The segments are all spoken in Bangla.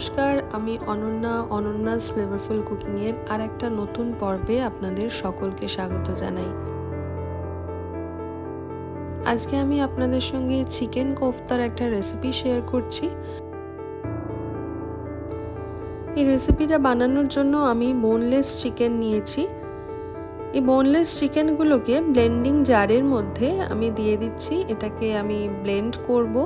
নমস্কার, আমি অনন্যাস ফ্লেভারফুল কুকিংয়ের আর একটা নতুন পর্বে আপনাদের সকলকে স্বাগত জানাই। আজকে আমি আপনাদের সঙ্গে চিকেন কোফতার একটা রেসিপি শেয়ার করছি। এই রেসিপিটা বানানোর জন্য আমি বোনলেস চিকেন নিয়েছি। এই বোনলেস চিকেনগুলোকে ব্লেন্ডিং জারের মধ্যে আমি দিয়ে দিচ্ছি, এটাকে আমি ব্লেন্ড করব।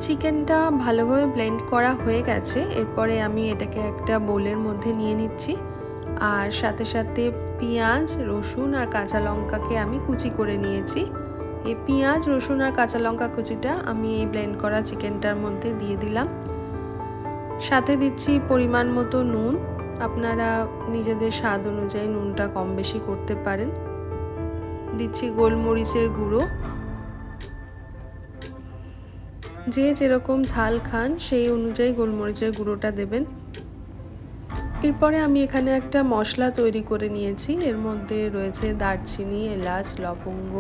চিকেনটা ভালোভাবে ব্লেন্ড করা হয়ে গেছে। এরপরে আমি এটাকে একটা বোলের মধ্যে নিয়ে নিচ্ছি, আর সাথে সাথে পেঁয়াজ, রসুন আর কাঁচা লঙ্কাকে আমি কুচি করে নিয়েছি। এই পেঁয়াজ, রসুন আর কাঁচা লঙ্কা কুচিটা আমি এই ব্লেন্ড করা চিকেনটার মধ্যে দিয়ে দিলাম। সাথে দিচ্ছি পরিমাণ মতো নুন। আপনারা নিজেদের স্বাদ অনুযায়ী নুনটা কম বেশি করতে পারেন। দিচ্ছি গোলমরিচের গুঁড়ো, যে যেরকম ঝাল খান সেই অনুযায়ী গোলমরিচের গুঁড়োটা দেবেন। এরপরে আমি এখানে একটা মশলা তৈরি করে নিয়েছি। এর মধ্যে রয়েছে দারচিনি, এলাচ, লবঙ্গ,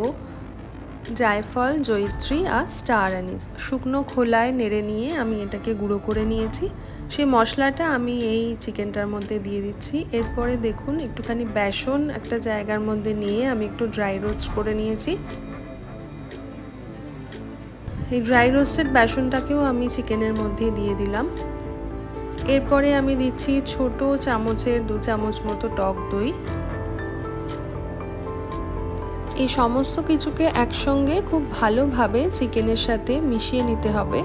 জায়ফল, জয়িত্রী আর স্টার অ্যানিস। শুকনো খোলায় নেড়ে নিয়ে আমি এটাকে গুঁড়ো করে নিয়েছি। সেই মশলাটা আমি এই চিকেনটার মধ্যে দিয়ে দিচ্ছি। এরপরে দেখুন, একটুখানি বেসন একটা জায়গার মধ্যে নিয়ে আমি একটু ড্রাই রোস্ট করে নিয়েছি। এই ড্রাই রোস্টেড বেসনটাকেও আমি চিকেনের মধ্যে দিয়ে দিলাম। এরপরে আমি দিচ্ছি ছোট চামচের 2 চামচ মতো টক দই। এই সমস্ত কিছুকে একসঙ্গে খুব ভালোভাবে চিকেনের সাথে মিশিয়ে নিতে হবে।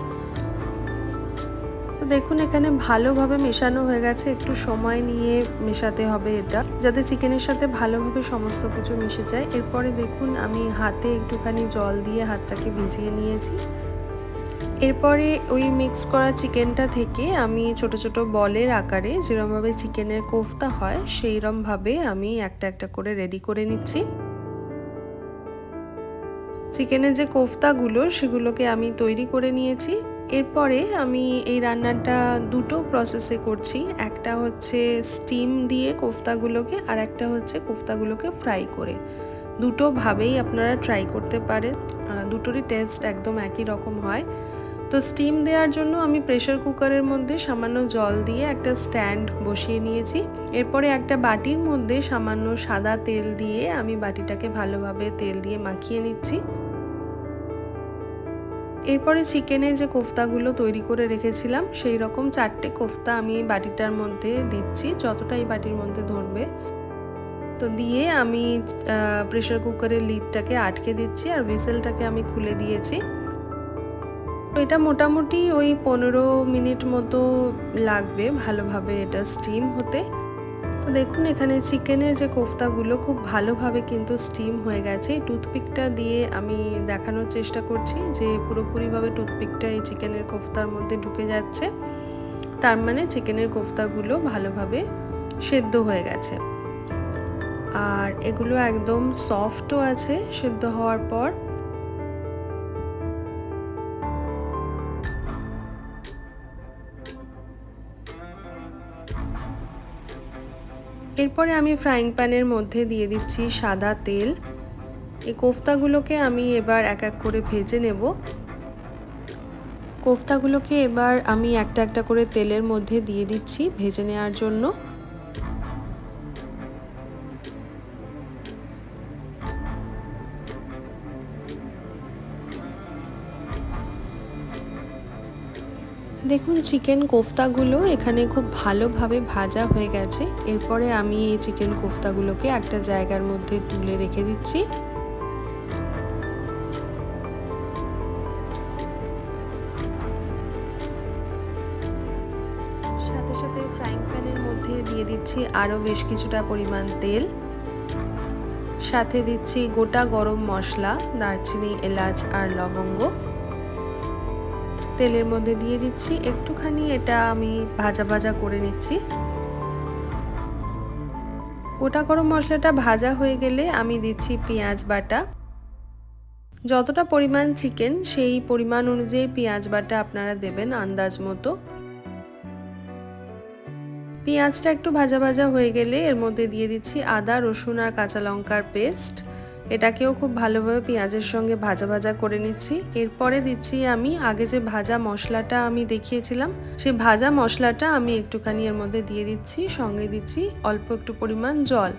তো দেখুন, এখানে ভালোভাবে মেশানো হয়ে গেছে। একটু সময় নিয়ে মেশাতে হবে এটা, যাতে চিকেনের সাথে ভালোভাবে সমস্ত কিছু মিশে যায়। এরপরে দেখুন, আমি হাতে একটুখানি জল দিয়ে হাতটাকে ভিজিয়ে নিয়েছি। এরপরে ওই মিক্স করা চিকেনটা থেকে আমি ছোট ছোট বলের আকারে, যেরকমভাবে চিকেনের কোফতা হয় সেইরকমভাবে আমি একটা একটা করে রেডি করে নিচ্ছি। চিকেনের যে কোফতাগুলো সেগুলোকে আমি তৈরি করে নিয়েছি। এরপরে আমি এই রান্নাটা দুটো প্রসেসে করছি। একটা হচ্ছে স্টিম দিয়ে কোফতাগুলোকে, আর একটা হচ্ছে কোফতাগুলোকে ফ্রাই করে। দুটোভাবেই আপনারা ট্রাই করতে পারেন, দুটোরই টেস্ট একদম একই রকম হয়। তো স্টিম দেওয়ার জন্য আমি প্রেসার কুকারের মধ্যে সামান্য জল দিয়ে একটা স্ট্যান্ড বসিয়ে নিয়েছি। এরপরে একটা বাটির মধ্যে সামান্য সাদা তেল দিয়ে আমি বাটিটাকে ভালোভাবে তেল দিয়ে মাখিয়ে নিচ্ছি। এরপরে চিকেনের যে কোফতাগুলো তৈরি করে রেখেছিলাম সেই রকম 4টে কোফতা আমি এই বাটিটার মধ্যে দিচ্ছি, যতটা এই বাটির মধ্যে ধরবে। তো দিয়ে আমি প্রেসার কুকারের লিডটাকে আটকে দিচ্ছি, আর হুইসেলটাকে আমি খুলে দিয়েছি। এটা মোটামুটি ওই 15 মিনিট মতো লাগবে ভালোভাবে এটা স্টিম হতে। তো দেখুন, এখানে চিকেনের যে কোফতাগুলো খুব ভালোভাবে কিন্তু স্টিম হয়ে গেছে। টুথপিকটা দিয়ে আমি দেখানোর চেষ্টা করছি যে পুরোপুরিভাবে টুথপিকটা এই চিকেনের কোফতার মধ্যে ঢুকে যাচ্ছে। তার মানে চিকেনের কোফতাগুলো ভালোভাবে সেদ্ধ হয়ে গেছে, আর এগুলো একদম সফটও আছে সেদ্ধ হওয়ার পর। এরপরে আমি ফ্রাইং প্যানের মধ্যে দিয়ে দিচ্ছি সাদা তেল। এই কোফতাগুলোকে আমি এবার এক এক করে ভেজে নেব। কোফতাগুলোকে এবার আমি একটা একটা করে তেলের মধ্যে দিয়ে দিচ্ছি ভেজে নেওয়ার জন্য। দেখুন, চিকেন কোফতাগুলো এখানে খুব ভালোভাবে ভাজা হয়ে গেছে। এরপরে আমি এই চিকেন কোফতাগুলোকে একটা জায়গার মধ্যে তুলে রেখে দিচ্ছি। সাথে সাথে ফ্রাইং প্যানের মধ্যে দিয়ে দিচ্ছি আরও বেশ কিছুটা পরিমাণ তেল। সাথে দিচ্ছি গোটা গরম মশলা, দারচিনি, এলাচ আর লবঙ্গ। তেলের মধ্যে দিয়ে দিচ্ছি, একটুখানি এটা আমি ভাজা ভাজা করে নিচ্ছি। গোটা গরম মশলাটা ভাজা হয়ে গেলে আমি দিচ্ছি পেঁয়াজ বাটা। যতটা পরিমাণ চিকেন সেই পরিমাণ অনুযায়ী পেঁয়াজ বাটা আপনারা দেবেন আন্দাজ মতো। পেঁয়াজটা একটু ভাজা ভাজা হয়ে গেলে এর মধ্যে দিয়ে দিচ্ছি আদা, রসুন আর কাঁচা লঙ্কার পেস্ট। এটাকেও খুব ভালোভাবে পেঁয়াজের সঙ্গে ভাজা ভাজা করে নিচ্ছি। এরপরে দিচ্ছি আমি আগে যে ভাজা মশলাটা আমি দেখিয়েছিলাম, সেই ভাজা মশলাটা আমি একটুখানি এর মধ্যে দিয়ে দিচ্ছি। সঙ্গে দিচ্ছি অল্প একটু পরিমাণ জল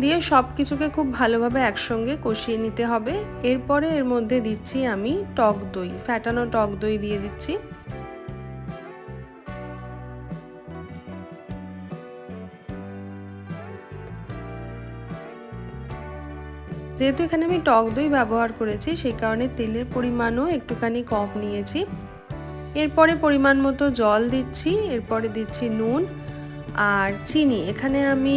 দিয়ে সব কিছুকে খুব ভালোভাবে একসঙ্গে কষিয়ে নিতে হবে। এরপরে এর মধ্যে দিচ্ছি আমি টক দই, ফ্যাটানো টক দই দিয়ে দিচ্ছি। যেহেতু এখানে আমি টক দই ব্যবহার করেছি, সেই কারণে তেলের পরিমাণও একটুখানি কম নিয়েছি। এরপরে পরিমাণ মতো জল দিচ্ছি, এরপরে দিচ্ছি নুন আর চিনি। এখানে আমি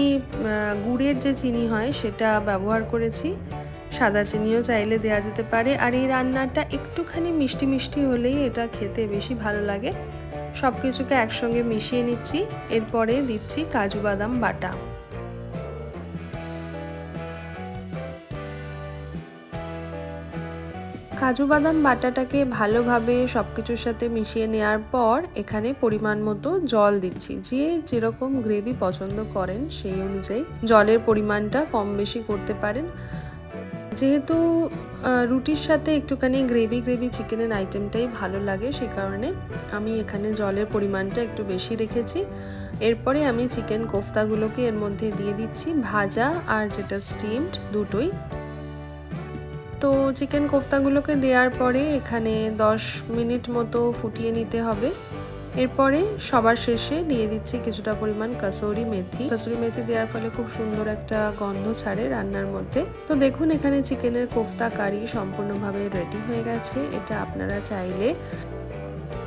গুড়ের যে চিনি হয় সেটা ব্যবহার করেছি, সাদা চিনিও চাইলে দেওয়া যেতে পারে। আর এই রান্নাটা একটুখানি মিষ্টি মিষ্টি হলেই এটা খেতে বেশি ভালো লাগে। সব কিছুকে একসঙ্গে মিশিয়ে নিচ্ছি। এরপরে দিচ্ছি কাজু বাদাম বাটা। কাজু বাদাম বাটাটাকে ভালোভাবে সব কিছুর সাথে মিশিয়ে নেওয়ার পর এখানে পরিমাণ মতো জল দিচ্ছি। যে যেরকম গ্রেভি পছন্দ করেন সেই অনুযায়ী জলের পরিমাণটা কম বেশি করতে পারেন। যেহেতু রুটির সাথে একটুখানি গ্রেভি গ্রেভি চিকেনের আইটেমটাই ভালো লাগে, সেই কারণে আমি এখানে জলের পরিমাণটা একটু বেশি রেখেছি। এরপরে আমি চিকেন কোফতাগুলোকে এর মধ্যে দিয়ে দিচ্ছি, ভাজা আর যেটা স্টিমড দুটোই। তো চিকেন কোফতাগুলোকে দেওয়ার পরে এখানে 10 মিনিট মতো ফুটিয়ে নিতে হবে। এরপরে সবার শেষে দিয়ে দিচ্ছি কিছুটা পরিমাণ কাসুরি মেথি। কাসুরি মেথি দেওয়ার ফলে খুব সুন্দর একটা গন্ধ ছাড়ে রান্নার মধ্যে। তো দেখুন এখানে চিকেনের কোফতা কারি সম্পূর্ণভাবে রেডি হয়ে গেছে। এটা আপনারা চাইলে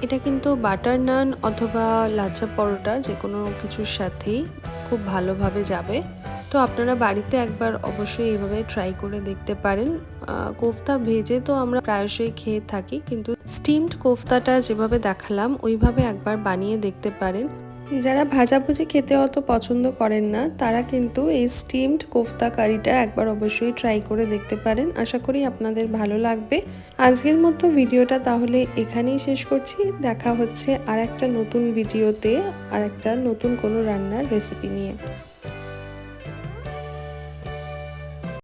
এটা কিন্তু বাটার নান অথবা লাচ্ছা পরোটা যে কোনো কিছুর সাথেই খুব ভালোভাবে যাবে। তো আপনারা বাড়িতে একবার অবশ্যই এইভাবে ট্রাই করে দেখতে পারেন। কোফতা ভেজে তো আমরা প্রায়শই খেয়ে থাকি, কিন্তু স্টিমড কোফতাটা যেভাবে দেখালাম ওইভাবে একবার বানিয়ে দেখতে পারেন। যারা ভাজাভুজি খেতে অত পছন্দ করেন না, তারা কিন্তু এই স্টিমড কোফতা কারিটা একবার অবশ্যই ট্রাই করে দেখতে পারেন। আশা করি আপনাদের ভালো লাগবে। আজকের মতো ভিডিওটা তাহলে এখানেই শেষ করছি। দেখা হচ্ছে আর একটা নতুন ভিডিওতে আর একটা নতুন কোনো রান্নার রেসিপি নিয়ে।